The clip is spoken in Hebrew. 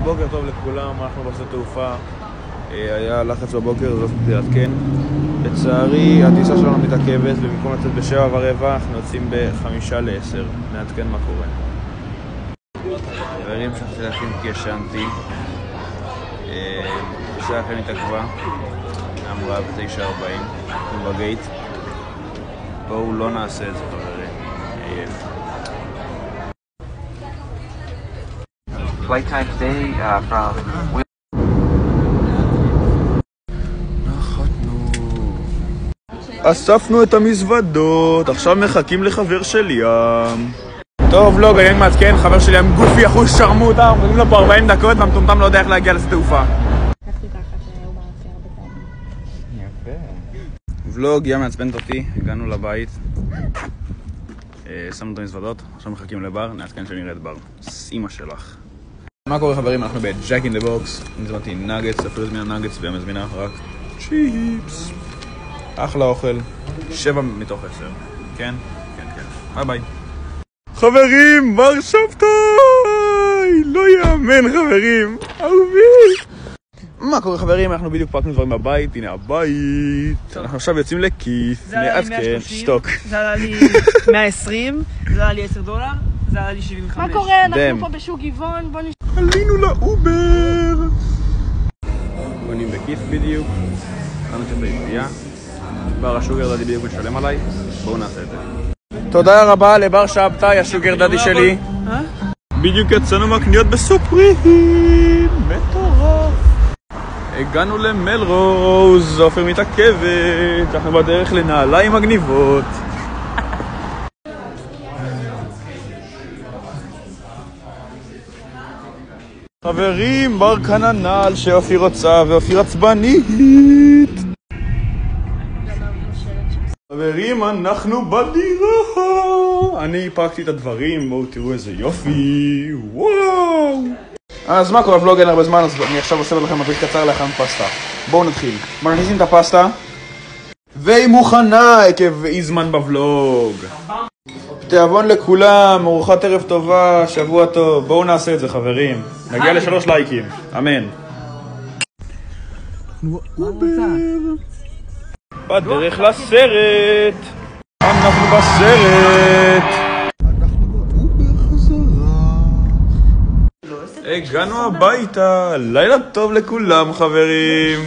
בוקר טוב לכולם, אנחנו בשדה תעופה. היה לחץ בבוקר, אז לא רציתי לעדכן. לצערי, הטיסה שלנו מתעכבת, ובמקום לצאת ב7:15, אנחנו יוצאים ב9:55. נעדכן מה קורה. חברים, שכחתי להכין כי ישנתי. טיסה אכן התעכבה. אמרה ב9:40, בגייט. בואו לא נעשה את זה, חברים. Flight time today from אספנו את המזוודות, עכשיו מחכים לחבר שלי. טוב, לא, אני מעדכן, חבר שלי עם גופי אחוז שרמוטה, מחכים לו פה 40 דקות והמטומטם לא יודע איך להגיע לשדה תעופה. ולוג, יא מעצבנת אותי, הגענו לבית, שמנו את המזוודות, עכשיו מחכים לבר, נעדכן שנראה את בר. אמא שלך. מה קורה חברים? אנחנו בג'ק אין דה בוקס, נזמנתי נגטס, אפילו הזמינה נגטס והמזמינה רק צ'יפס. אחלה אוכל, 7 מתוך 10. כן? כן, כן. ביי ביי. חברים, בר שבתאי! לא יאמן חברים, אהובי! מה קורה חברים? אנחנו בדיוק פרקנו דברים בבית, הנה הבית. אנחנו עכשיו יוצאים לכיס, נעדכן, שטוק. זה עלה לי 120, זה עלה לי $10, זה עלה לי 75. מה קורה? אנחנו פה בשוק גבעון, בוא נשאר. עלינו לאובר! בונים בכיס בדיוק, אנחנו נצא ביציאה. בר השוגר דדי בדיוק משלם עליי, בואו נעשה את זה. תודה רבה לבר שבתאי, השוגר דדי שלי. בדיוק יצאנו מהקניות בסופרים, מטורף. הגענו למלרוז, אופר מתעכבת, אנחנו בדרך לנעליים מגניבות. חברים, בר כאן הנעל שאופי רוצה ואופי עצבנית. חברים, אנחנו בדירה. אני פרקתי את הדברים, בואו תראו איזה יופי. וואו. אז מה קורה? ולוג אין הרבה זמן, אז אני עכשיו עושה לכם מדריך קצר להכנת פסטה. בואו נתחיל. מכניסים את הפסטה והיא מוכנה עקב אי זמן בוולוג. תיאבון לכולם, ארוחת ערב טובה, שבוע טוב. בואו נעשה את זה חברים, נגיע ל3 לייקים, אמן. בדרך לסרט, אנחנו בסרט. הגענו הביתה, לילה טוב לכולם חברים.